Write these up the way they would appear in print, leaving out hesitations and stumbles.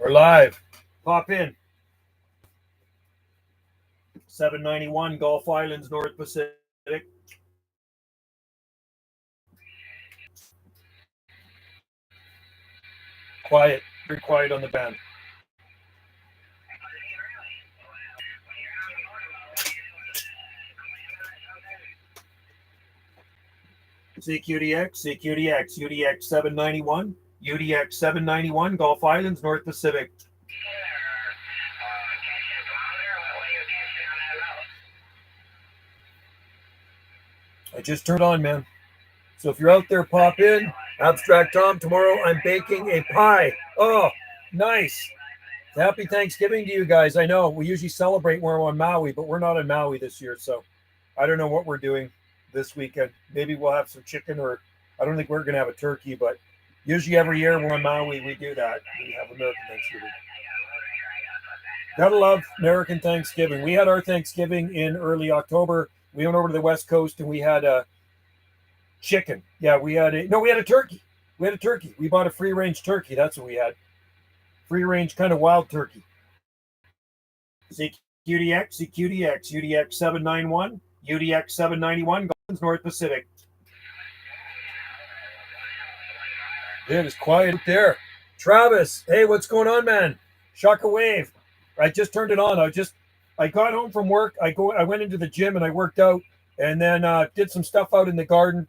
We're live. Pop in. 791 Gulf Islands, North Pacific. Quiet. Very quiet on the band. CQDX, CQDX, UDX 791, UDX 791, Gulf Islands, North Pacific. I just turned on, man. So if you're out there, pop in. Abstract Tom, tomorrow I'm baking a pie. Oh, nice. Happy Thanksgiving to you guys. I know we usually celebrate when we're on Maui, but we're not in Maui this year. So I don't know what we're doing this weekend. Maybe we'll have some chicken, or I don't think we're going to have a turkey, but usually every year we're on Maui, we do that. We have American Thanksgiving. Gotta love American Thanksgiving. We had our Thanksgiving in early October. We went over to the West Coast and we had a chicken. Yeah, we had a turkey. We had a turkey. We bought a free range turkey. That's what we had. Free range kind of wild turkey. CQDX, CQDX, UDX 791, UDX 791, North Pacific. It is quiet up there. Travis, hey, what's going on, man? Shaka Wave. I just turned it on. I got home from work. I went into the gym and I worked out, and then did some stuff out in the garden.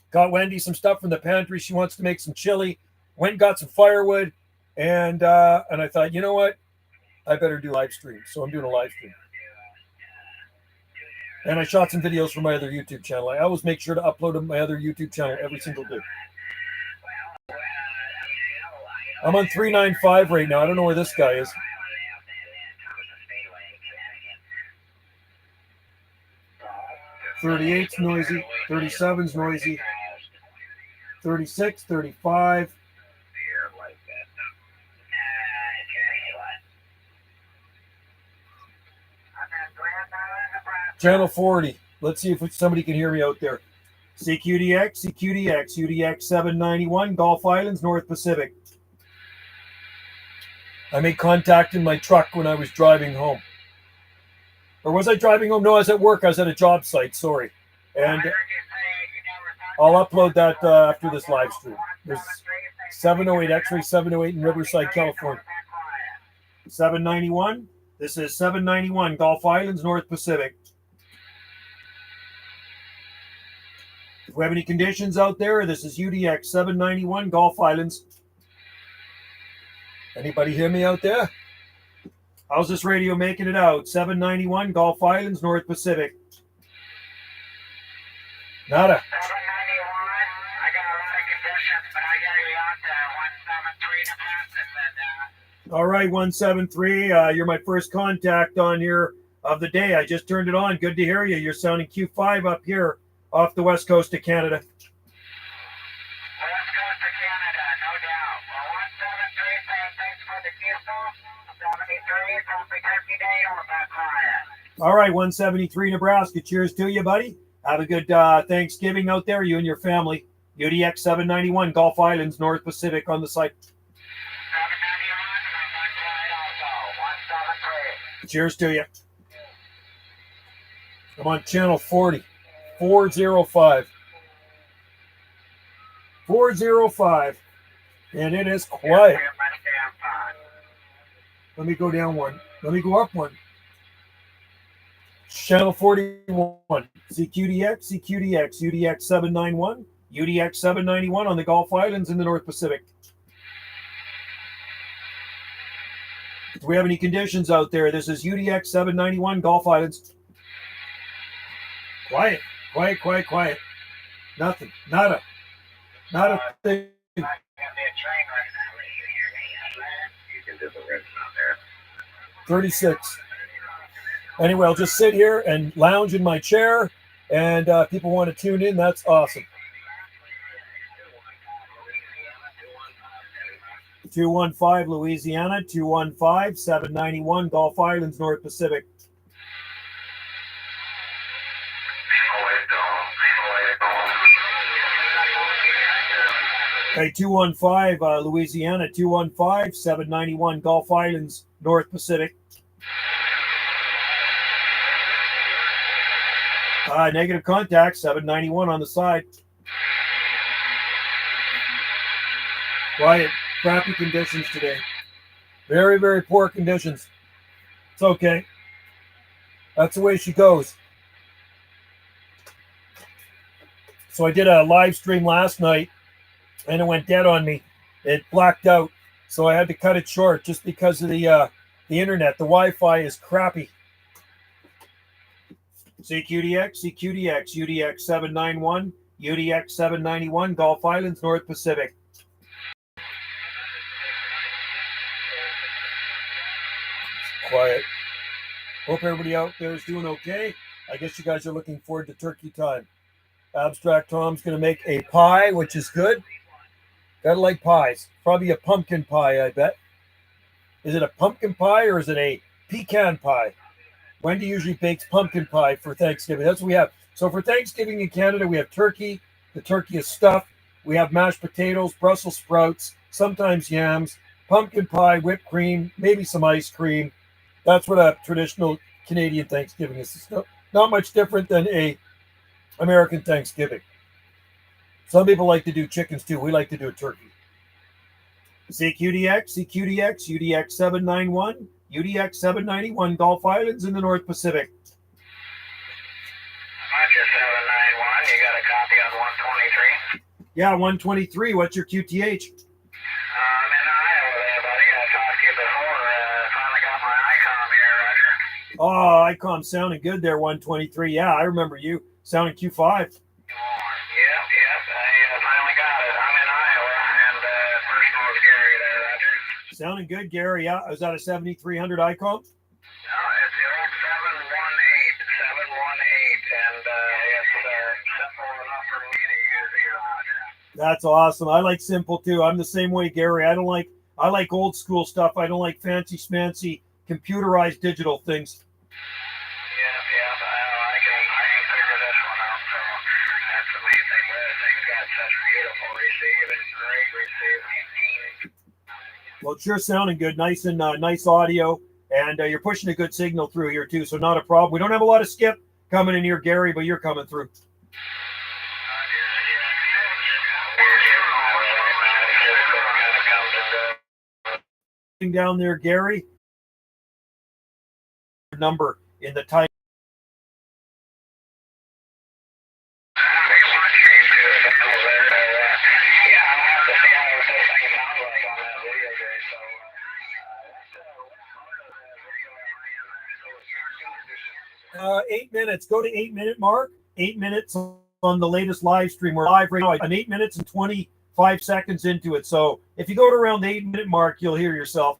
Got Wendy some stuff from the pantry. She wants to make some chili. Went and got some firewood, and I thought, you know what? I better do live stream. So I'm doing a live stream. And I shot some videos for my other YouTube channel. I always make sure to upload to my other YouTube channel every single day. I'm on 395 right now. I don't know where this guy is. .38's noisy. 37's noisy. 36, 35. Channel 40. Let's see if somebody can hear me out there. CQDX, CQDX, UDX 791, Gulf Islands, North Pacific. I made contact in my truck when I was driving home. Or was I driving home? No, I was at work. I was at a job site. Sorry. And I'll upload that after this live stream. There's 708, X-ray 708 in Riverside, California. 791. This is 791, Gulf Islands, North Pacific. If we have any conditions out there, this is UDX 791, Gulf Islands. Anybody hear me out there? How's this radio making it out? 791, Gulf Islands, North Pacific. Nada. 791, I got a lot of conditions, but I got you out there. 173 to pass. All right, 173. You're my first contact on here of the day. I just turned it on. Good to hear you. You're sounding Q5 up here off the west coast of Canada. West coast of Canada, no doubt. Well, 173, thanks for the Q4. 73, happy turkey day on the back quiet. All right, 173 Nebraska. Cheers to you, buddy. Have a good Thanksgiving out there, you and your family. UDX 791, Gulf Islands, North Pacific on the site. 791, cheers to you. I'm on channel 40. 405. 405. And it is quiet. Let me go down one. Let me go up one. Channel 41. CQDX, CQDX, UDX 791, UDX 791 on the Gulf Islands in the North Pacific. Do we have any conditions out there? This is UDX 791, Gulf Islands. Quiet. Quiet, quiet, quiet. Nothing. Nada. Not a thing. 36. Anyway, I'll just sit here and lounge in my chair, and people want to tune in. That's awesome. 215 Louisiana, 215 791 Gulf Islands, North Pacific. Okay, 215, Louisiana, 215, 791, Gulf Islands, North Pacific. Negative contact, 791 on the side. Quiet, crappy conditions today. Very, very poor conditions. It's okay. That's the way she goes. So I did a live stream last night, and it went dead on me. It blacked out, so I had to cut it short just because of the internet. The Wi-Fi is crappy. CQDX, CQDX, UDX 791, UDX 791, Gulf Islands, North Pacific. Quiet. Hope everybody out there is doing okay. I guess you guys are looking forward to turkey time. Abstract Tom's going to make a pie, which is good. Gotta like pies. Probably a pumpkin pie, I bet. Is it a pumpkin pie or is it a pecan pie? Wendy usually bakes pumpkin pie for Thanksgiving. That's what we have. So for Thanksgiving in Canada, we have turkey. The turkey is stuffed. We have mashed potatoes, Brussels sprouts, sometimes yams, pumpkin pie, whipped cream, maybe some ice cream. That's what a traditional Canadian Thanksgiving is. It's not much different than a American Thanksgiving. Some people like to do chickens too. We like to do a turkey. CQDX, CQDX, UDX 791, UDX 791, Gulf Islands in the North Pacific. Roger 791, you got a copy on 123? Yeah, 123. What's your QTH? I'm in Iowa there, buddy. I talked to you before. Finally got my ICOM here, Roger. Oh, ICOM sounding good there, 123. Yeah, I remember you sounding Q5. Yep. I finally got it. I'm in Iowa, and personal is Gary there, Roger. Sounding good, Gary. Yeah, was that a 7300 ICOM? No, it's the old 718, and it's simple enough for me to use here, Roger. That's awesome. I like simple too. I'm the same way, Gary. I like old school stuff. I don't like fancy schmancy computerized digital things. I can figure this one out. So that's the main thing. The thing's got such beautiful receiving, great receiving. Well, it's sure sounding good. Nice and nice audio, and you're pushing a good signal through here too. So not a problem. We don't have a lot of skip coming in here, Gary, but you're coming through. Down there, Gary. Number in the title. Uh, 8 minutes. Go to 8 minute mark. 8 minutes on the latest live stream. We're live right now. I'm 8 minutes and 25 seconds into it. So if you go to around the 8 minute mark, you'll hear yourself.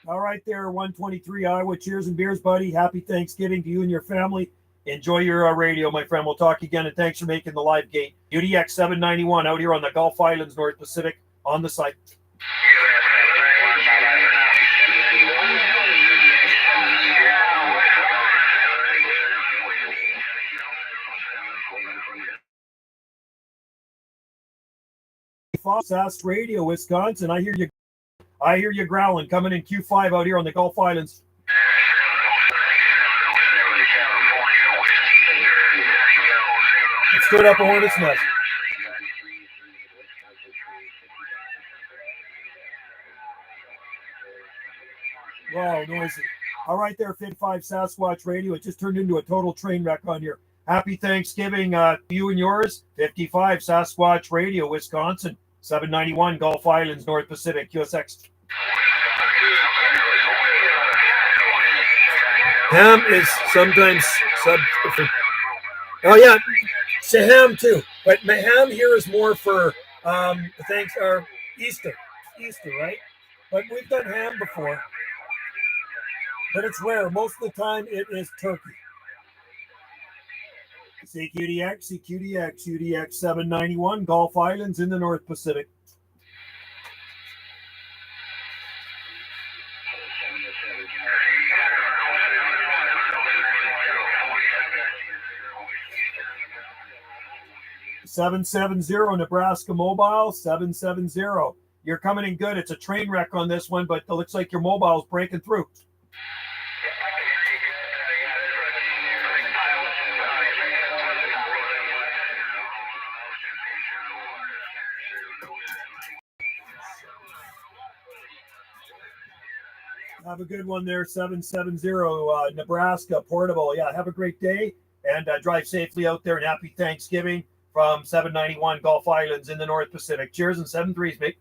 All right there, 123 Iowa. Cheers and beers, buddy. Happy Thanksgiving to you and your family. Enjoy your radio, my friend. We'll talk again, and thanks for making the live gate. UDX 791 out here on the Gulf Islands, North Pacific, on the site. SAS Radio, Wisconsin. I hear you growling. Coming in Q5 out here on the Gulf Islands. It stood up a hornet's nest. Wow, noisy. All right there, 55 Sasquatch Radio. It just turned into a total train wreck on here. Happy Thanksgiving to you and yours. 55 Sasquatch Radio, Wisconsin. 791 Gulf Islands, North Pacific, QSX. Ham is sometimes sub. Oh yeah, it's a ham too. But my ham here is more for thanks or Easter, right? But we've done ham before, but it's rare. Most of the time, it is turkey. CQDX, CQDX, UDX 791, Gulf Islands in the North Pacific. $770 Nebraska Mobile, 770. You're coming in good. It's a train wreck on this one, but it looks like your mobile's breaking through. Have a good one there, 770 Nebraska Portable. Yeah, have a great day and drive safely out there and happy Thanksgiving from 791 Gulf Islands in the North Pacific. Cheers and 7-3s, mate.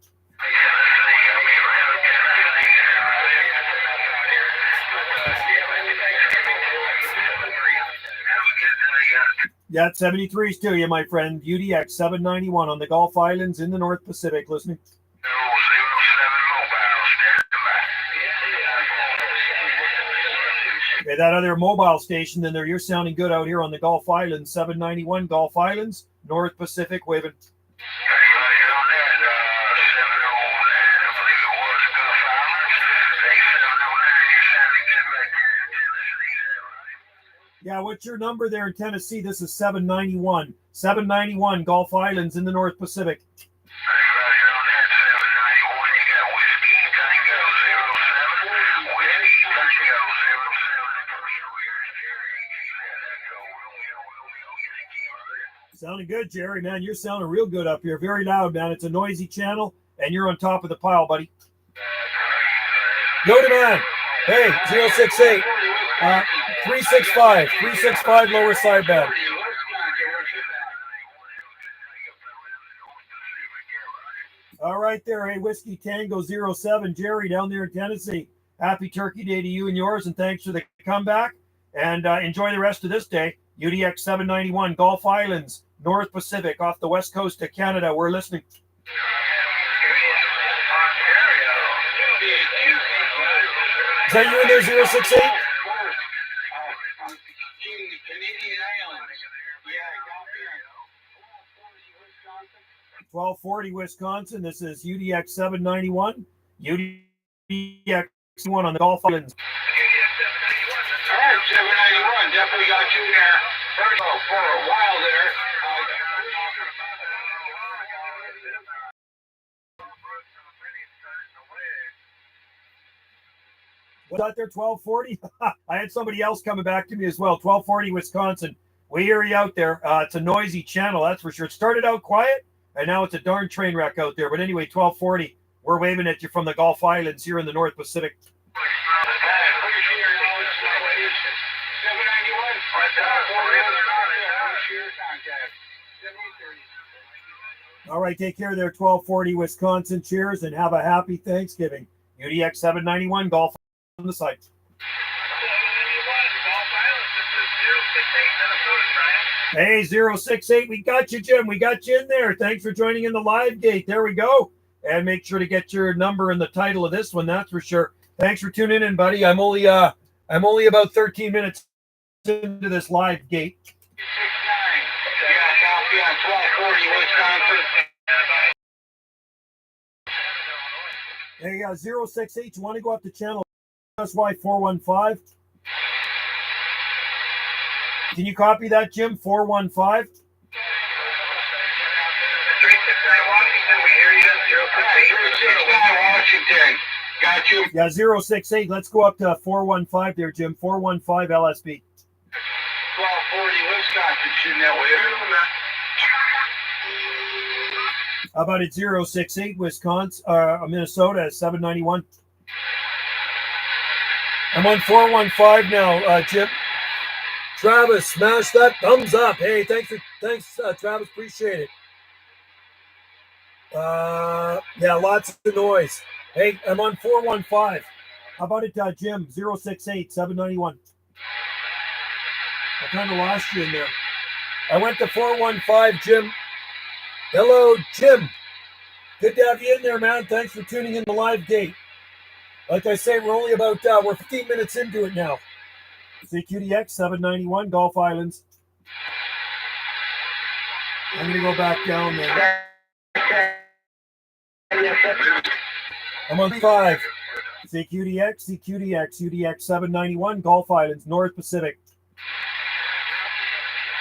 Yeah, 73s to you, my friend. UDX 791 on the Gulf Islands in the North Pacific. Listening. Okay, that other mobile station, then there, you're sounding good out here on the Gulf Islands, 791 Gulf Islands, North Pacific, waving. Yeah, what's your number there in Tennessee? This is 791. 791 Gulf Islands in the North Pacific. Sounding good, Jerry, man. You're sounding real good up here. Very loud, man. It's a noisy channel, and you're on top of the pile, buddy. Go to man. Hey, 068. 365. 365 lower sideband. All right there. Hey, Whiskey Tango 07. Jerry down there in Tennessee. Happy Turkey Day to you and yours, and thanks for the comeback. And enjoy the rest of this day. UDX 791 Gulf Islands, North Pacific, off the west coast of Canada. We're listening. Is that you in there, 068? 1240 Wisconsin. This is UDX 791. UDX 1 on the Gulf Islands. All right, 791. Definitely got you there. First of all, for a while there. What's out there, 1240? I had somebody else coming back to me as well. 1240 Wisconsin. We hear you out there. It's a noisy channel, that's for sure. It started out quiet, and now it's a darn train wreck out there. But anyway, 1240, we're waving at you from the Gulf Islands here in the North Pacific. All right, take care there, 1240 Wisconsin. Cheers, and have a happy Thanksgiving. UDX 791 Gulf on the site. Hey, 068, we got you, Jim. We got you in there. Thanks for joining in the live gate. There we go. And make sure to get your number in the title of this one, that's for sure. Thanks for tuning in, buddy. I'm only about 13 minutes into this live gate. 69. Yeah, copy on 1240 Wisconsin. Hey, 068, you want to go up to channel SY 415? Can you copy that, Jim? 415? 369 Washington, we hear you. 369 Washington. Got you. Yeah, 068. Let's go up to 415 there, Jim. 415 LSB. 1240 Wisconsin, shooting that way. How about it, 068 Wisconsin, Minnesota, 791? I'm on 415 now, Jim. Travis, smash that thumbs up. Hey, thanks, Travis. Appreciate it. Yeah, lots of noise. Hey, I'm on 415. How about it, Jim? 068 791. I kind of lost you in there. I went to 415, Jim. Hello, Jim. Good to have you in there, man. Thanks for tuning in the live gate. Like I say, we're only about we're 15 minutes into it now. CQDX 791 Gulf Islands. I'm gonna go back down there. I'm on 5. CQDX, UDX 791, Gulf Islands, North Pacific.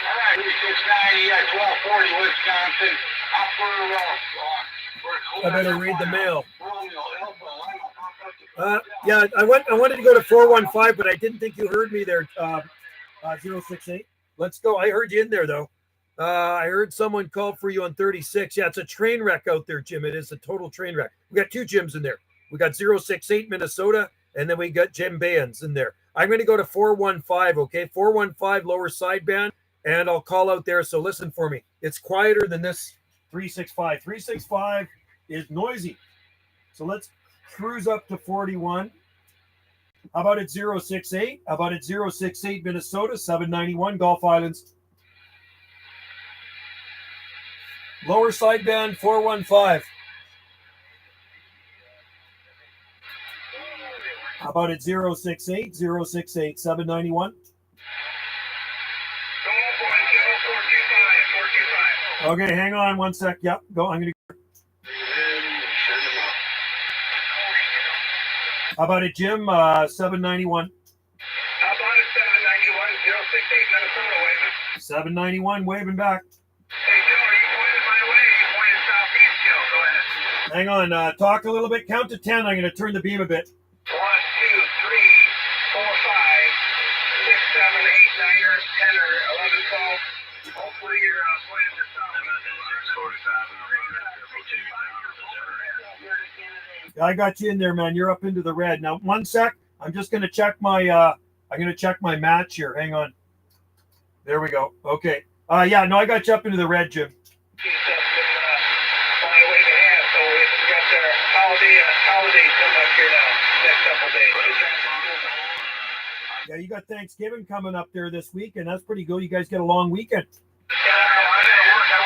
All right, 369, 1240, Wisconsin. I better read the mail. Yeah, I wanted to go to 415, but I didn't think you heard me there. 068. Let's go. I heard you in there though. I heard someone call for you on 36. Yeah, it's a train wreck out there, Jim. It is a total train wreck. We got two Jims in there. We got 068 Minnesota, and then we got Jim Bayans in there. I'm going to go to 415, okay? 415 lower sideband, and I'll call out there. So listen for me. It's quieter than this 365. 365 is noisy. So let's cruise up to 41. How about at 068? How about at 068 Minnesota, 791 Gulf Islands. Lower sideband 415. How about at 068, 068, 791? Okay, hang on one sec. Yep, go. I'm going to. How about it, Jim? 791. How about it, 791? 068 Minnesota waving. 791 waving back. Hey, Joe, are you pointed my way? You pointed southeast, Joe. Go ahead. Hang on. Talk a little bit. Count to 10. I'm going to turn the beam a bit. 1, 2, 3, 4, 5, 6, 7, 8, 9, 10, or 11, 12. Hopefully you're pointed to south. I got you in there, man. You're up into the red. Now, one sec. I'm just going to check my match here. Hang on. There we go. Okay. Yeah, no, I got you up into the red, Jim. Yeah, you got Thanksgiving coming up there this week, and that's pretty good. You guys get a long weekend. Yeah, I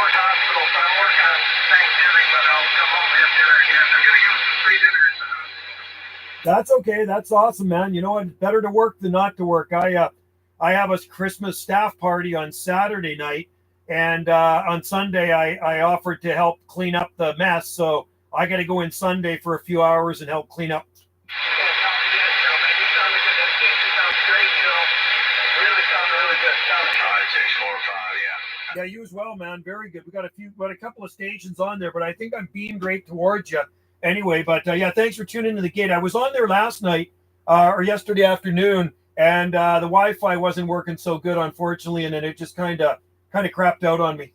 work hospital, so I work on Thanksgiving, but I'll come home and have dinner again. I'm going to give some free dinners. That's okay. That's awesome, man. You know what? It's better to work than not to work. I have a Christmas staff party on Saturday night, and on Sunday I offered to help clean up the mess. So I got to go in Sunday for a few hours and help clean up. Yeah, you as well, man. Very good. We got a couple of stations on there, but I think I'm beamed right towards you. Anyway, but yeah, thanks for tuning into the gate. I was on there last night or yesterday afternoon, and the Wi-Fi wasn't working so good, unfortunately, and then it just kind of crapped out on me.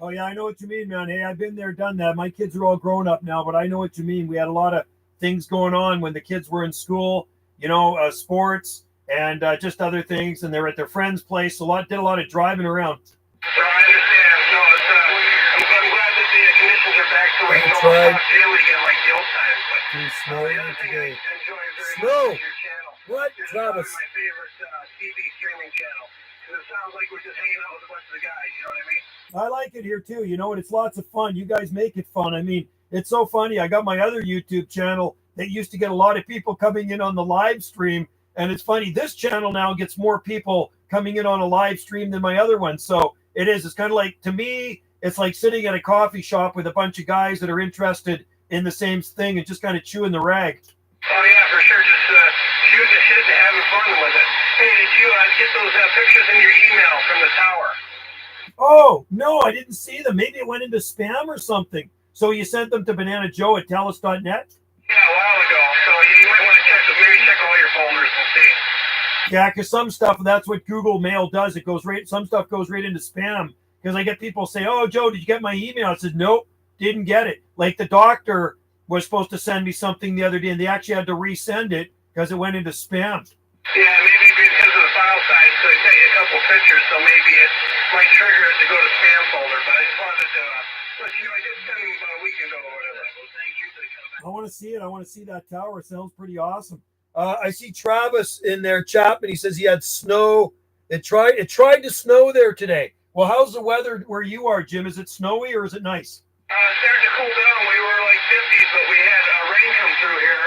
Oh, yeah, I know what you mean, man. Hey, I've been there, done that. My kids are all grown up now, but I know what you mean. We had a lot of things going on when the kids were in school, sports and just other things, and they're at their friend's place. Did a lot of driving around. So I understand. So I'm glad that the conditions are back to where you don't talk daily again like the old times. But snowing today. Snow? What, Travis? My favorite TV streaming channel. It sounds like we're just hanging out with a bunch of the guys, you know what I mean? I like it here too. You know what? It's lots of fun. You guys make it fun. I mean, it's so funny. I got my other YouTube channel that used to get a lot of people coming in on the live stream. And it's funny. This channel now gets more people coming in on a live stream than my other one. So it's kind of like, to me, it's like sitting at a coffee shop with a bunch of guys that are interested in the same thing and just kind of chewing the rag. Oh, yeah, for sure. Just shooting the shit and having fun with it. Hey, did you get those pictures in your email from the tower? Oh, no, I didn't see them. Maybe it went into spam or something. So you sent them to bananajoe@telus.net? Yeah, a while ago. So you might want to check all your folders and see. Yeah, because some stuff, that's what Google Mail does. Some stuff goes right into spam. Because I get people say, "Oh, Joe, did you get my email?" I said, "Nope, didn't get it." Like the doctor was supposed to send me something the other day, and they actually had to resend it because it went into spam. Yeah, maybe because of the file size, so they sent you a couple pictures, so maybe it might trigger it to go to spam folder. But I just wanted to let you know I did send them about a week ago or whatever. Well, thank you for coming back. I want to see it. I want to see that tower. It sounds pretty awesome. I see Travis in there, Chapman. He says he had snow. It tried to snow there today. Well, how's the weather where you are, Jim? Is it snowy or is it nice? It's starting to cool down. We were like 50s, but we had rain come through here.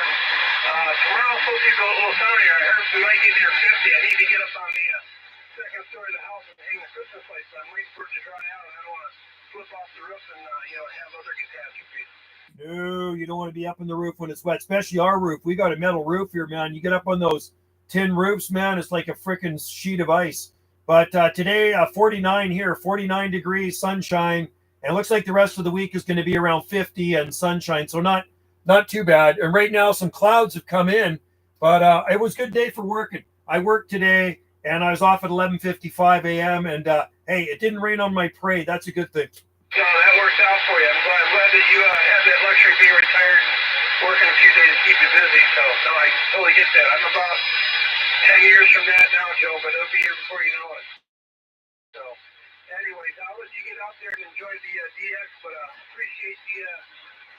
Tomorrow's supposed to go a little sunnier. I heard we might get near 50. I need to get up on the second story of the house and hang the Christmas lights. But I'm waiting for it to dry out, and I don't want to flip off the roof and have other catastrophes. No, you don't want to be up on the roof when it's wet, especially our roof. We got a metal roof here, man. You get up on those tin roofs, man, it's like a freaking sheet of ice. But today, 49 here, 49 degrees, sunshine. And it looks like the rest of the week is going to be around 50 and sunshine. So not too bad. And right now, some clouds have come in. But it was a good day for working. I worked today, and I was off at 11:55 a.m. And, hey, it didn't rain on my parade. That's a good thing. So that worked out for you. I'm glad that you had that luxury of being retired and working a few days to keep you busy. So, no, I totally get that. I'm about 10 years from that now, Joe, but it'll be here before you know it. So, anyways, I'll let you get out there and enjoy the DX, but appreciate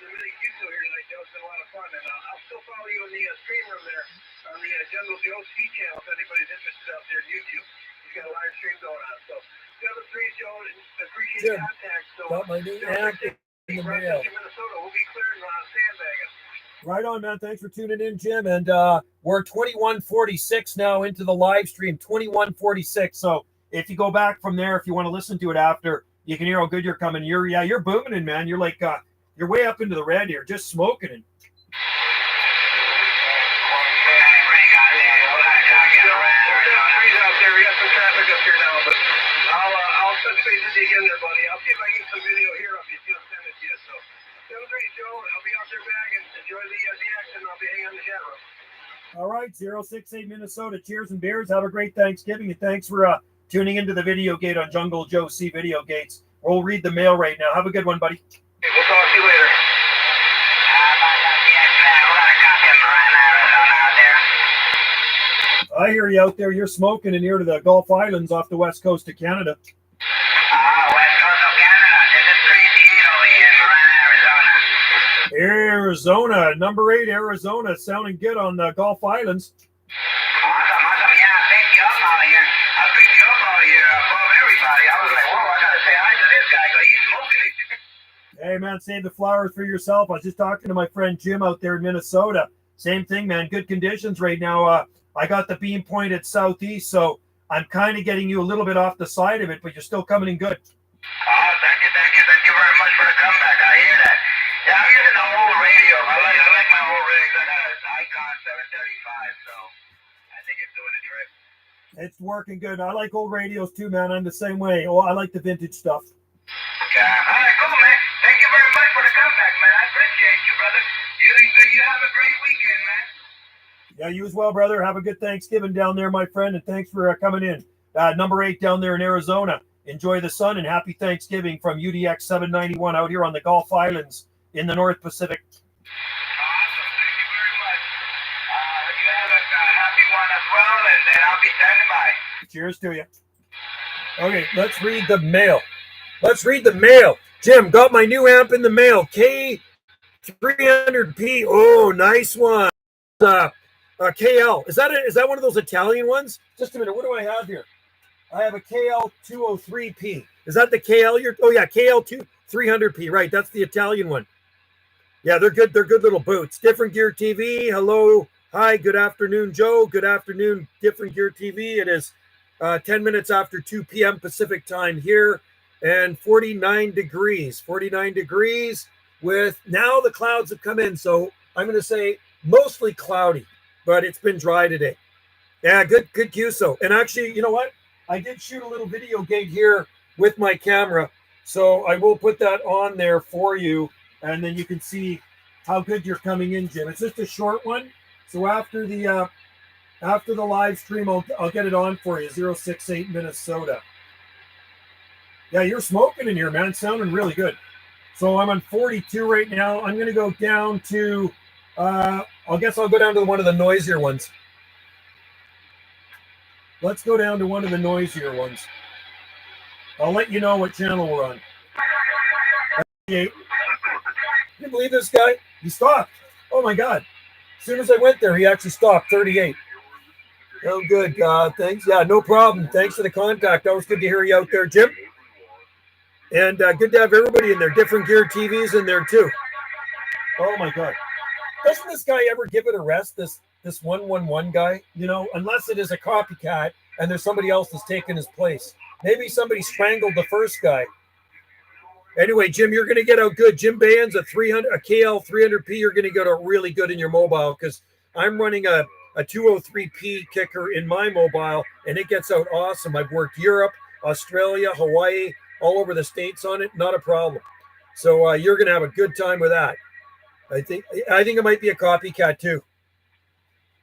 the Mini Q here tonight, Joe. It's been a lot of fun, and I'll still follow you in the stream room there on the Jungle Joe C channel if anybody's interested out there on YouTube. He's got a live stream going on, so 7-3, Joe, appreciate the contact. So, got my new amp in the mail. Minnesota, we'll be clearing sandbagging. Right on, man. Thanks for tuning in, Jim. And we're 21:46 now into the live stream, 21:46. So if you go back from there, if you want to listen to it after, you can hear how good you're coming. You're booming in, man. You're like, you're way up into the red here, just smoking it. I'll touch base with you again there, buddy. I'll see if I can get some video here of you, send it to you. So, 7-3, Joe. I'll be out there bagging. Enjoy the DX, and I'll be hanging on the chat room. All right, 068 Minnesota. Cheers and beers. Have a great Thanksgiving, and thanks for tuning into the video gate on Jungle Joe C Video Gates. We'll read the mail right now. Have a good one, buddy. Okay, we'll talk to you later. I hear you out there. You're smoking in here to the Gulf Islands off the west coast of Canada. West coast of Canada. This is 3 over here in Marana, Arizona. Arizona, number 8, Arizona, sounding good on the Gulf Islands. Awesome. Yeah, I picked you up out of here. I picked you up out of here above everybody. I was like, whoa, I got to say hi to this guy because he's smoking it. Hey, man, save the flowers for yourself. I was just talking to my friend Jim out there in Minnesota. Same thing, man. Good conditions right now. I got the beam pointed southeast, so I'm kind of getting you a little bit off the side of it, but you're still coming in good. Oh, thank you very much for the comeback. I hear that. Yeah, I'm using the old radio. I like my old rigs. I got an Icon 735, so I think it's doing the trick. It's working good. I like old radios too, man. I'm the same way. Oh, I like the vintage stuff. Yeah, all right, cool, man. Thank you very much for the comeback, man. I appreciate you, brother. You have a great weekend, man. Yeah, you as well, brother. Have a good Thanksgiving down there, my friend, and thanks for coming in. Number 8 down there in Arizona. Enjoy the sun and happy Thanksgiving from UDX 791 out here on the Gulf Islands in the North Pacific. Awesome. Thank you very much. You have a happy one as well, and then I'll be standing by. Cheers to you. Okay, let's read the mail. Jim, got my new amp in the mail. K300P. Oh, nice one. KL. Is that one of those Italian ones? Just a minute. What do I have here? I have a KL203P. Is that the KL? KL300P. Right. That's the Italian one. Yeah, they're good. They're good little boots. Different Gear TV. Hello. Hi. Good afternoon, Joe. Good afternoon, Different Gear TV. It is 10 minutes after 2 p.m. Pacific time here and 49 degrees. 49 degrees with now the clouds have come in. So I'm going to say mostly cloudy, but it's been dry today. Yeah, good QSO. And actually, you know what? I did shoot a little video gate here with my camera. So I will put that on there for you. And then you can see how good you're coming in, Jim. It's just a short one. So after the live stream, I'll get it on for you. 068 Minnesota. Yeah, you're smoking in here, man. Sounding really good. So I'm on 42 right now. I'm going to go down to, I guess I'll go down to one of the noisier ones. Let's go down to one of the noisier ones. I'll let you know what channel we're on. 38. Can you believe this guy? He stopped. Oh, my God. As soon as I went there, he actually stopped. 38. Oh, good. Thanks. Yeah, no problem. Thanks for the contact. Always good to hear you out there, Jim. And good to have everybody in there. Different gear TVs in there too. Oh my God. Doesn't this guy ever give it a rest? This 111 guy, you know, unless it is a copycat and there's somebody else that's taken his place. Maybe somebody strangled the first guy. Anyway, Jim, you're going to get out good. Jim Bands, a KL 300P, you're going to get out really good in your mobile because I'm running a 203P kicker in my mobile, and it gets out awesome. I've worked Europe, Australia, Hawaii, all over the States on it. Not a problem. So you're going to have a good time with that. I think it might be a copycat too.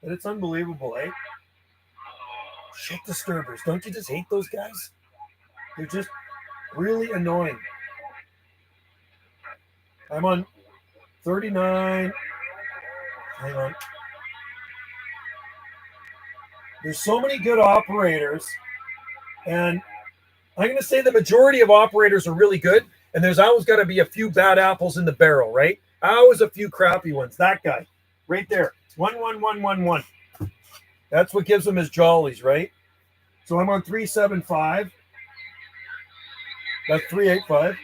But it's unbelievable, eh? Shit disturbers. Don't you just hate those guys? They're just really annoying. I'm on 39. Hang on. There's so many good operators, and I'm going to say the majority of operators are really good, and there's always got to be a few bad apples in the barrel, right? Always a few crappy ones. That guy right there. 11111. That's what gives him his jollies, right? So I'm on 375. That's 385.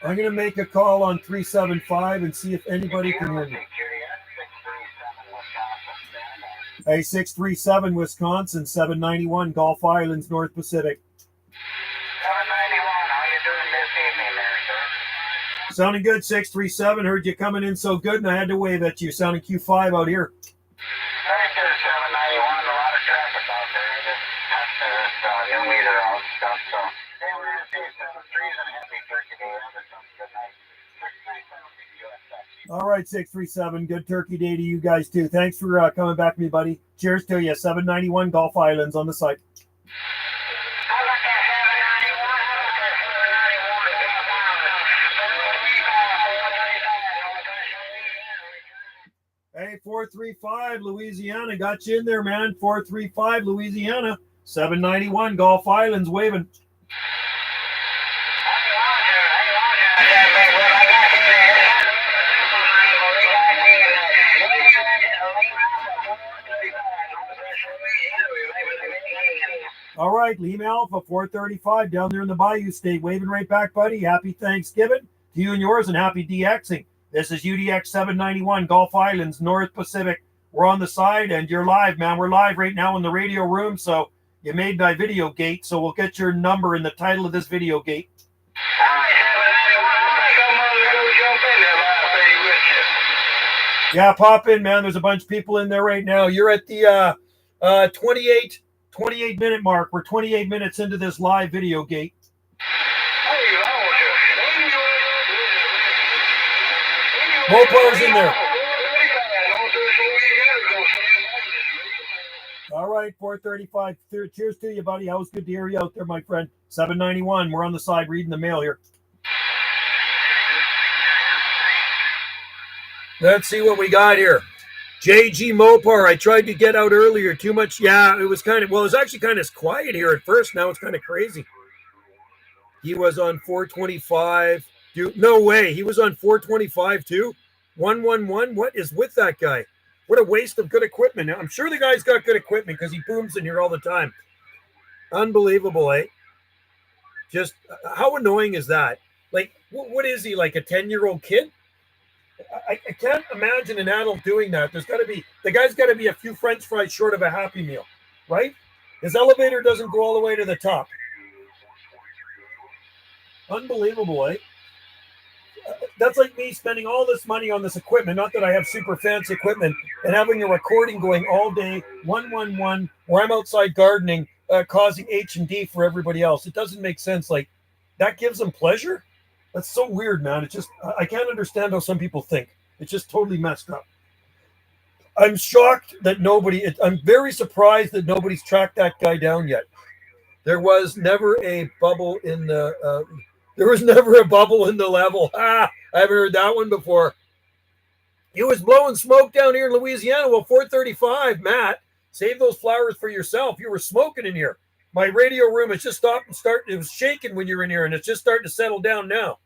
I'm going to make a call on 375 and see if anybody can hear me. Hey, 637 Wisconsin, 791 Gulf Islands, North Pacific. 791, how you doing this evening there, sir? Sounding good, 637. Heard you coming in so good, and I had to wave at you. Sounding Q5 out here. Very good, 791. A lot of traffic out there. Just passed this new meter out and stuff, so. Hey, we're going to say 73s and happy turkey day. Have yourself a good night. 637 USA. All right, 637. Good turkey day to you guys, too. Thanks for coming back to me, buddy. Cheers to you. 791 Gulf Islands on the site. Hey, 435 Louisiana. Got you in there, man. 435 Louisiana. 791 Gulf Islands waving. All right, Lima Alpha 435 down there in the Bayou State. Waving right back, buddy. Happy Thanksgiving to you and yours, and happy DXing. This is UDX 791 Gulf Islands, North Pacific. We're on the side, and you're live, man. We're live right now in the radio room, so you made my video gate, so we'll get your number in the title of this video gate. Yeah, pop in, man. There's a bunch of people in there right now. You're at the 28 minute mark. We're 28 minutes into this live video gate. Mopar's in there. All right, 435. Cheers to you, buddy. Always good to hear you out there, my friend. 791. We're on the side reading the mail here. Let's see what we got here. JG Mopar. I tried to get out earlier. Too much. Yeah, it was it was actually kind of quiet here at first. Now it's kind of crazy. He was on 425. Dude, no way. He was on 425 too. 111. What is with that guy? What a waste of good equipment. I'm sure the guy's got good equipment because he booms in here all the time. Unbelievable, eh? Just how annoying is that? Like, what is he, like a 10-year-old kid? I can't imagine an adult doing that. The guy's got to be a few French fries short of a Happy Meal, right? His elevator doesn't go all the way to the top. Unbelievable, eh? That's like me spending all this money on this equipment, not that I have super fancy equipment, and having a recording going all day, 111, where I'm outside gardening, causing H&D for everybody else. It doesn't make sense. Like, that gives them pleasure? That's so weird, man. It's just, I can't understand how some people think. It's just totally messed up. I'm shocked that I'm very surprised that nobody's tracked that guy down yet. There was never a bubble in the level. I haven't heard that one before. He was blowing smoke down here in Louisiana. Well, 435, Matt, save those flowers for yourself. You were smoking in here. My radio room has just stopped and started. It was shaking when you were in here, and it's just starting to settle down now.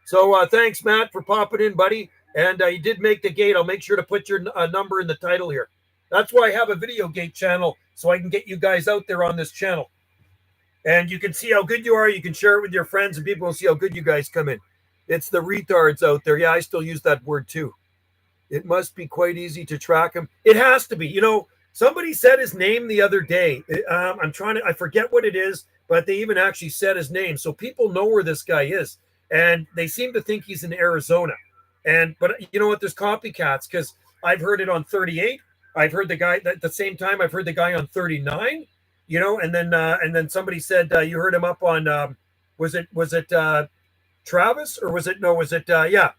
So thanks, Matt, for popping in, buddy. And you did make the gate. I'll make sure to put your number in the title here. That's why I have a video gate channel, so I can get you guys out there on this channel. And you can see how good you are. You can share it with your friends, and people will see how good you guys come in. It's the retards out there. Yeah, I still use that word too. It must be quite easy to track him. It has to be. Somebody said his name the other day. I forget what it is, but they even actually said his name. So people know where this guy is. And they seem to think he's in Arizona. But you know what? There's copycats because I've heard it on 38. I've heard the guy at the same time. I've heard the guy on 39. And then somebody said you heard him up on was it Travis or was it no was it yeah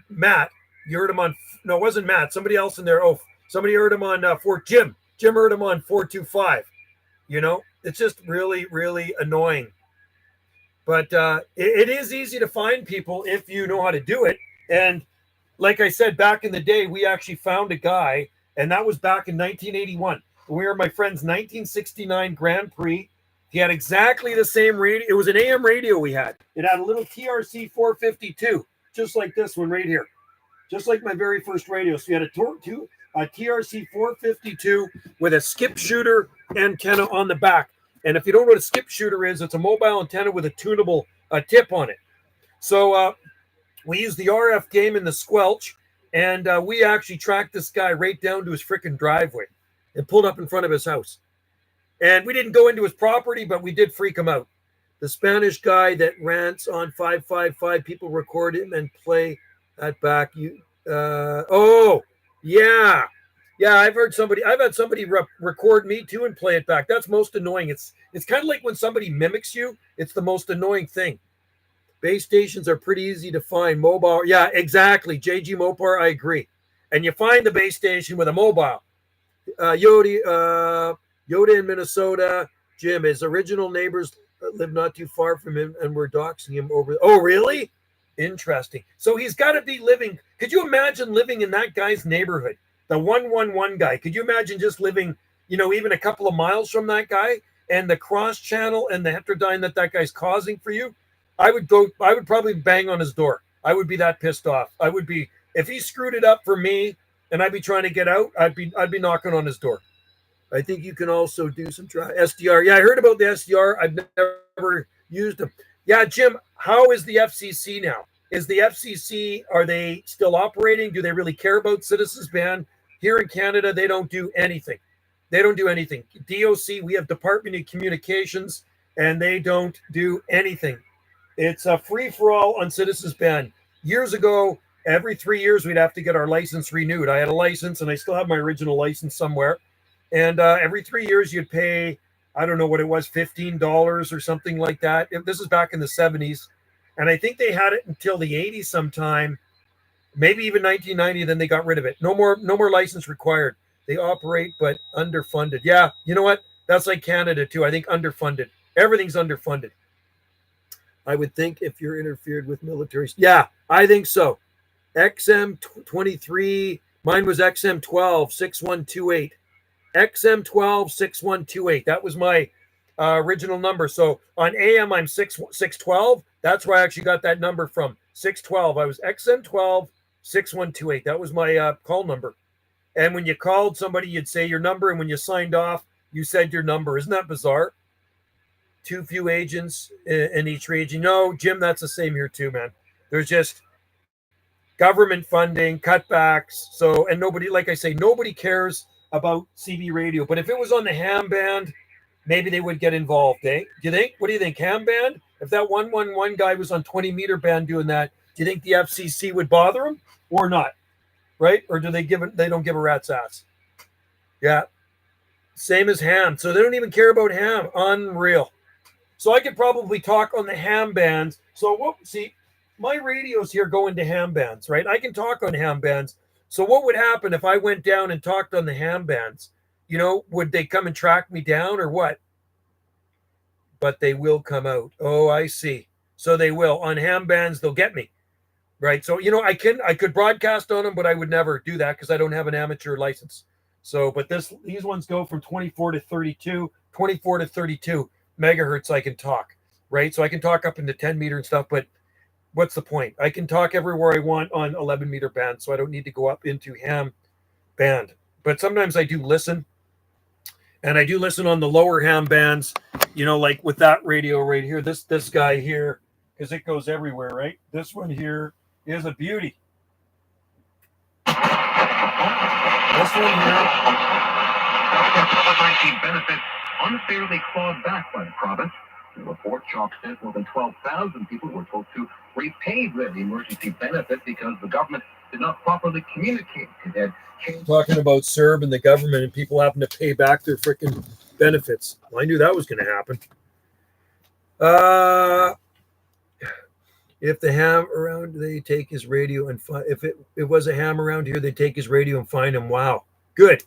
Matt. You heard him on no it wasn't Matt, somebody else in there. Oh, somebody heard him on Fort Jim heard him on 425. It's just really really annoying, but it is easy to find people if you know how to do it. And like I said, back in the day we actually found a guy, and that was back in 1981. We were my friend's 1969 Grand Prix. He had exactly the same radio. It was an AM radio we had. It had a little TRC 452, just like this one right here, just like my very first radio. So we had a TRC 452 with a skip shooter antenna on the back. And if you don't know what a skip shooter is, it's a mobile antenna with a tunable tip on it. So we used the RF game in the squelch, and we actually tracked this guy right down to his freaking driveway and pulled up in front of his house. And we didn't go into his property, but we did freak him out. The Spanish guy that rants on 555, people record him and play that back. Oh, yeah. Yeah, I've had somebody record me too and play it back. That's most annoying. It's kind of like when somebody mimics you. It's the most annoying thing. Base stations are pretty easy to find. Mobile, yeah, exactly. JG Mopar, I agree. And you find the base station with a mobile. Yoda in Minnesota. Jim, his original neighbors live not too far from him, and we're doxing him over. Oh, really? Interesting. So he's got to be living. Could you imagine living in that guy's neighborhood? The 111 guy. Could you imagine just living, even a couple of miles from that guy, and the cross channel and the heterodyne that guy's causing for you? I would probably bang on his door. I would be that pissed off. I would be, if he screwed it up for me and I'd be trying to get out, I'd be knocking on his door. I think you can also do some SDR. Yeah, I heard about the SDR. I've never used them. Yeah, Jim, how is the FCC now? Is the FCC, are they still operating? Do they really care about Citizens Ban? Here in Canada, they don't do anything. They don't do anything. DOC, we have Department of Communications, and they don't do anything. It's a free-for-all on Citizens Ban. Years ago, every 3 years, we'd have to get our license renewed. I had a license, and I still have my original license somewhere. And every 3 years, you'd pay, I don't know what it was, $15 or something like that. This is back in the 70s. And I think they had it until the 80s sometime, maybe even 1990, then they got rid of it. No more license required. They operate, but underfunded. Yeah, you know what? That's like Canada, too. I think underfunded. Everything's underfunded. I would think if you're interfered with military. Yeah, I think so. XM23, mine was XM12, 6128. XM12, 6128. That was my original number. So on AM, I'm 612. That's where I actually got that number from. 612. I was XM12, 6128. That was my call number. And when you called somebody, you'd say your number. And when you signed off, you said your number. Isn't that bizarre? Too few agents in each region. No, Jim, that's the same here too, man. There's just government funding, cutbacks. So, and nobody, like I say, nobody cares about CB radio. But if it was on the ham band, maybe they would get involved, eh? Do you think? What do you think? Ham band? If that 111 guy was on 20-meter band doing that, do you think the FCC would bother him or not? Right? Or do they don't give a rat's ass? Yeah. Same as ham. So they don't even care about ham. Unreal. So I could probably talk on the ham bands. So see, my radios here go into ham bands, right? I can talk on ham bands. So what would happen if I went down and talked on the ham bands? Would they come and track me down or what? But they will come out. Oh, I see. So they will. On ham bands, they'll get me. Right. So, I could broadcast on them, but I would never do that because I don't have an amateur license. So, but these ones go from 24 to 32 megahertz. I can talk, right? So I can talk up into 10 meter and stuff, but what's the point? I can talk everywhere I want on 11 meter band. So I don't need to go up into ham band, but sometimes I do listen. And I do listen on the lower ham bands, you know, like with that radio right here, this guy here, because it goes everywhere, right? This one here is a beauty. This one here. COVID-19 benefits unfairly clawed back by the province. The report chalks says more than 12,000 people were told to repay their emergency benefit because the government did not properly communicate. It had changed. Talking about CERB and the government and people having to pay back their freaking benefits. Well, I knew that was going to happen. If the ham around, they take his radio and if it was a ham around here, they take his radio and find him. Wow, good.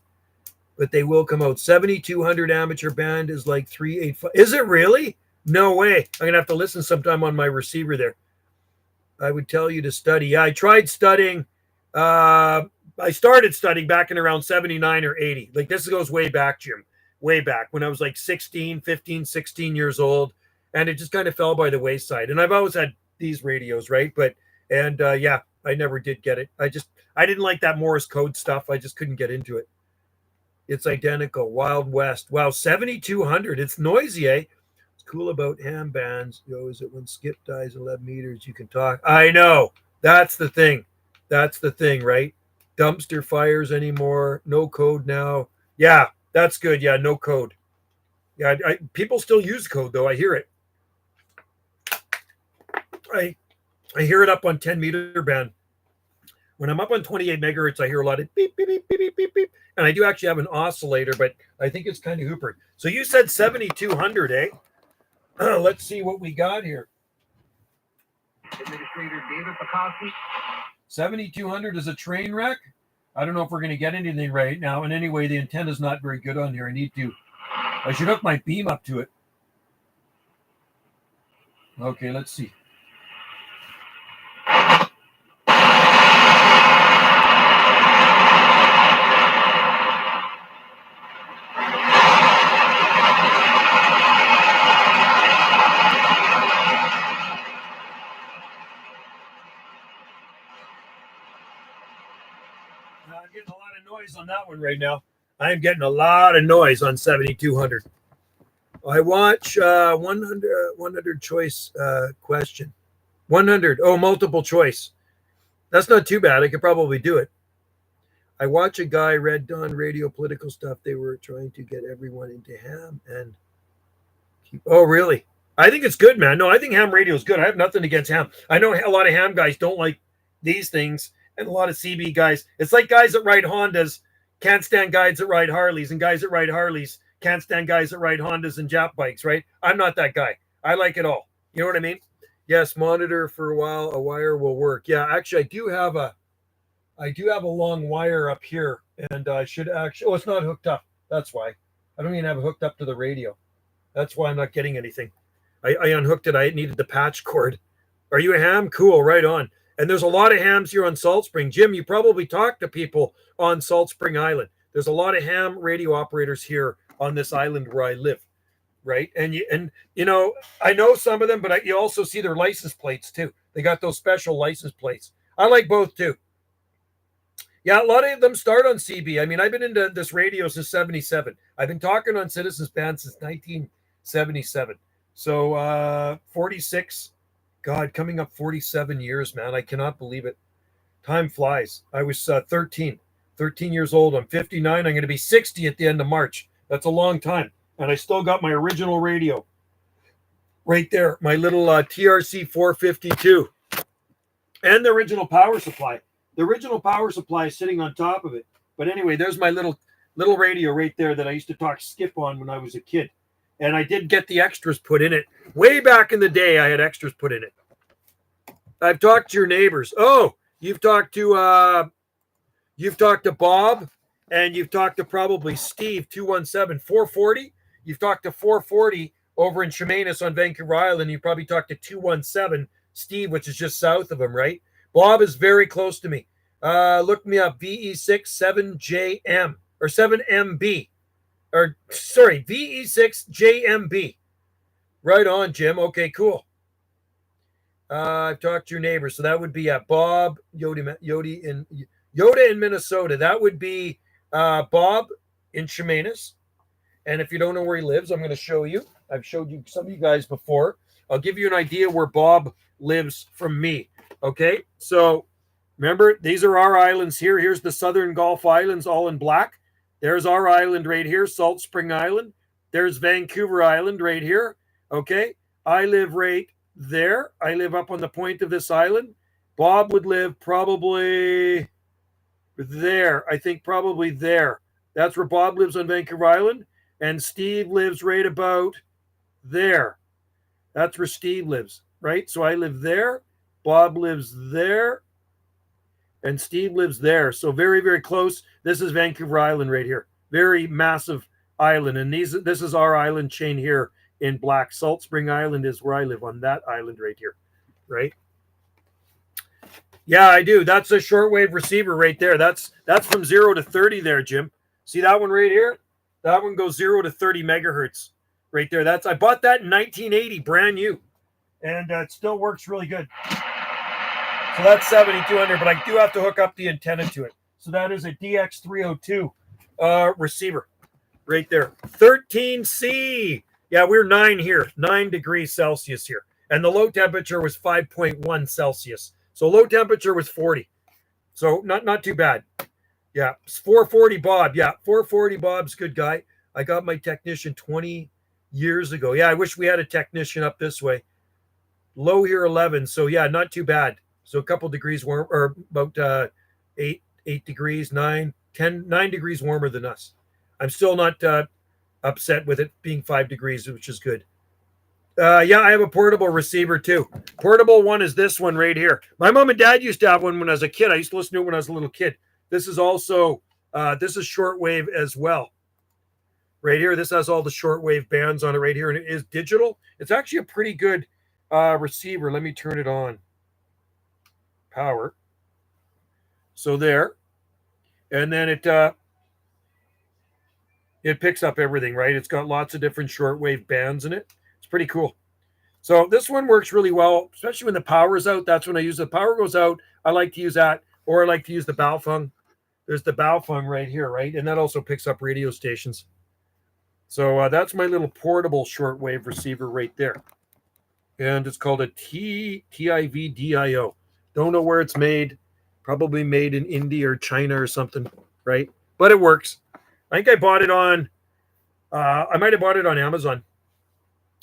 But they will come out. 7,200 amateur band is like 385. Is it really? No way. I'm gonna have to listen sometime on my receiver there. I would tell you to study. Yeah, I tried studying. I started studying back in around 79 or 80. Like this goes way back, Jim. Way back when I was like 15, 16 years old. And it just kind of fell by the wayside. And I've always had these radios, right? Yeah, I never did get it. I didn't like that Morse code stuff. I just couldn't get into it. It's identical. Wild West. Wow, 7,200. It's noisy, eh? It's cool about ham bands. Is it when Skip dies 11 meters, you can talk? I know. That's the thing. That's the thing, right? Dumpster fires anymore. No code now. Yeah, that's good. Yeah, no code. Yeah, people still use code, though. I hear it. I hear it up on 10 meter band. When I'm up on 28 megahertz, I hear a lot of beep, beep, beep, beep, beep, beep, beep. And I do actually have an oscillator, but I think it's kind of hoopered. So you said 7,200, eh? Let's see what we got here. Administrator David Picassi. 7,200 is a train wreck. I don't know if we're going to get anything right now. And anyway, the antenna's not very good on here. I should hook my beam up to it. Okay, let's see. I'm getting a lot of noise on that one right now. I'm getting a lot of noise on 7,200. I watch 100 choice question. 100. Oh, multiple choice. That's not too bad. I could probably do it. I watch a guy, Red Dawn Radio political stuff. They were trying to get everyone into ham and oh, really? I think it's good, man. No, I think ham radio is good. I have nothing against ham. I know a lot of ham guys don't like these things, and a lot of CB guys. It's like guys that ride Hondas can't stand guys that ride Harleys, and guys that ride Harleys can't stand guys that ride Hondas and Jap bikes, right? I'm not that guy. I like it all. You know what I mean? Yes, monitor for a while. A wire will work. Yeah, actually, I do have a long wire up here, and I should actually. Oh, it's not hooked up. That's why. I don't even have it hooked up to the radio. That's why I'm not getting anything. I unhooked it. I needed the patch cord. Are you a ham? Cool, right on. And there's a lot of hams here on Salt Spring. Jim, you probably talked to people on Salt Spring Island. There's a lot of ham radio operators here on this island where I live, right? And you know, I know some of them, but you also see their license plates too. They got those special license plates. I like both too. Yeah, a lot of them start on CB. I mean, I've been into this radio since 77. I've been talking on Citizens Band since 1977. So 46, God, coming up 47 years, man. I cannot believe it. Time flies. I was 13 years old. I'm 59. I'm going to be 60 at the end of March. That's a long time. And I still got my original radio right there, my little TRC 452 and the original power supply. The original power supply is sitting on top of it. But anyway, there's my little radio right there that I used to talk skip on when I was a kid. And I did get the extras put in it. Way back in the day, I had extras put in it. I've talked to your neighbors. Oh, you've talked to Bob, and you've talked to probably Steve, 217 440. You've talked to 440 over in Chemainus on Vancouver Island. You probably talked to 217 Steve, which is just south of him, right? Bob is very close to me. Look me up, VE6 7JM or 7MB. Or sorry, VE6JMB. Right on, Jim. Okay, cool. I've talked to your neighbor, so that would be Bob Yoda in Minnesota. That would be Bob in Chemainus, And if you don't know where he lives, I'm going to show you. I've showed you some of you guys before. I'll give you an idea where Bob lives from me. Okay, so remember, these are our islands here. Here's the Southern Gulf Islands, all in black. There's our island right here, Salt Spring Island. There's Vancouver Island right here. Okay, I live right there. I live up on the point of this island. Bob would live probably there. I think probably there. That's where Bob lives on Vancouver Island. And Steve lives right about there. That's where Steve lives, right? So I live there. Bob lives there. And Steve lives there. So very, very close. This is Vancouver Island right here. Very massive island. And this is our island chain here in black. Salt Spring Island is where I live, on that island right here, right? Yeah, I do. That's a shortwave receiver right there. That's from 0 to 30 there, Jim. See that one right here? That one goes 0 to 30 megahertz right there. I bought that in 1980, brand new. And it still works really good. So that's 7200, but I do have to hook up the antenna to it. So that is a DX302 receiver right there. 13C. Yeah, we're 9 here, 9 degrees Celsius here. And the low temperature was 5.1 Celsius. So low temperature was 40. So not too bad. Yeah, 440 Bob. Yeah, 440 Bob's good guy. I got my technician 20 years ago. Yeah, I wish we had a technician up this way. Low here 11. So yeah, not too bad. So a couple degrees warm, or about 8 degrees, 9 degrees warmer than us. I'm still not upset with it being 5 degrees, which is good. Yeah, I have a portable receiver too. Portable one is this one right here. My mom and dad used to have one when I was a kid. I used to listen to it when I was a little kid. This is also, this is shortwave as well. Right here, this has all the shortwave bands on it right here, and it is digital. It's actually a pretty good receiver. Let me turn it on. Power. So there. And then it picks up everything, right? It's got lots of different shortwave bands in it. It's pretty cool. So this one works really well, especially when the power is out. That's when I use it. The power goes out. I like to use that, or I like to use the Baofeng. There's the Baofeng right here, right? And that also picks up radio stations. So that's my little portable shortwave receiver right there. And it's called a TIVDIO. Don't know where it's made. Probably made in India or China or something, right? But it works. I think I bought it on, I might have bought it on Amazon.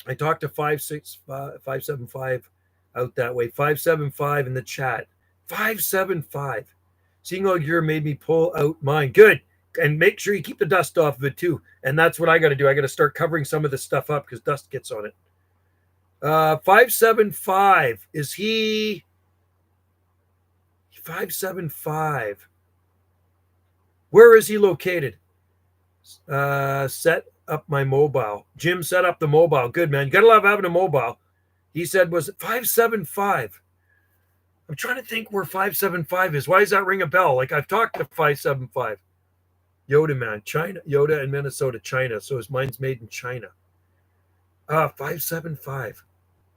I talked to 575 out that way. 575 in the chat. 575. Seeing all gear made me pull out mine. Good. And make sure you keep the dust off of it too. And that's what I got to do. I got to start covering some of this stuff up because dust gets on it. 575. Is he 575? Where is he located? Set up my mobile. Jim set up the mobile. Good, man. You got to love having a mobile. He said, was it 575? I'm trying to think where 575 is. Why does that ring a bell? Like I've talked to 575. Yoda, man. China. Yoda in Minnesota, China. So his mine's made in China. 575.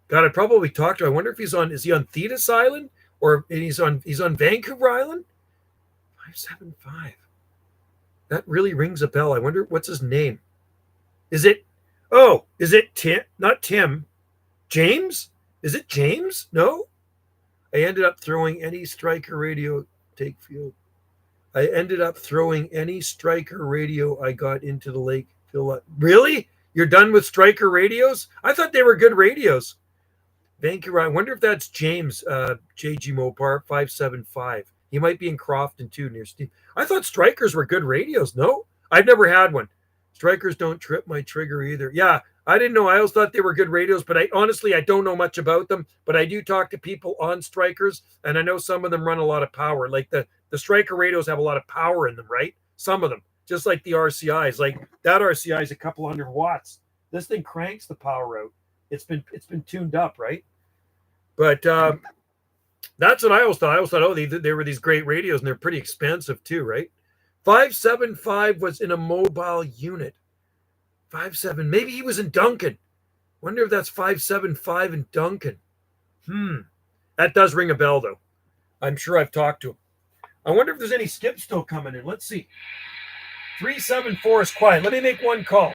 God, I probably talked to him. I wonder if is he on Thetis Island or he's on Vancouver Island? 575. That really rings a bell. I wonder what's his name. Is it Tim? Not Tim. James? Is it James? No. I ended up throwing any striker radio take field. I ended up throwing any striker radio I got into the lake. Really? You're done with striker radios? I thought they were good radios. Vancouver. I wonder if that's James, JG Mopar 575. He might be in Crofton too, near Steve. I thought strikers were good radios. No, I've never had one. Strikers don't trip my trigger either. Yeah, I didn't know. I always thought they were good radios, but I don't know much about them. But I do talk to people on strikers, and I know some of them run a lot of power. Like the striker radios have a lot of power in them, right? Some of them, just like the RCIs. Like that RCI is a couple hundred watts. This thing cranks the power out. It's been tuned up, right? But that's what I always thought. I always thought, oh, they were these great radios, and they're pretty expensive too, right? 575 was in a mobile unit. 57. Maybe he was in Duncan. Wonder if that's 575 in Duncan. That does ring a bell, though. I'm sure I've talked to him. I wonder if there's any skips still coming in. Let's see. 374 is quiet. Let me make one call.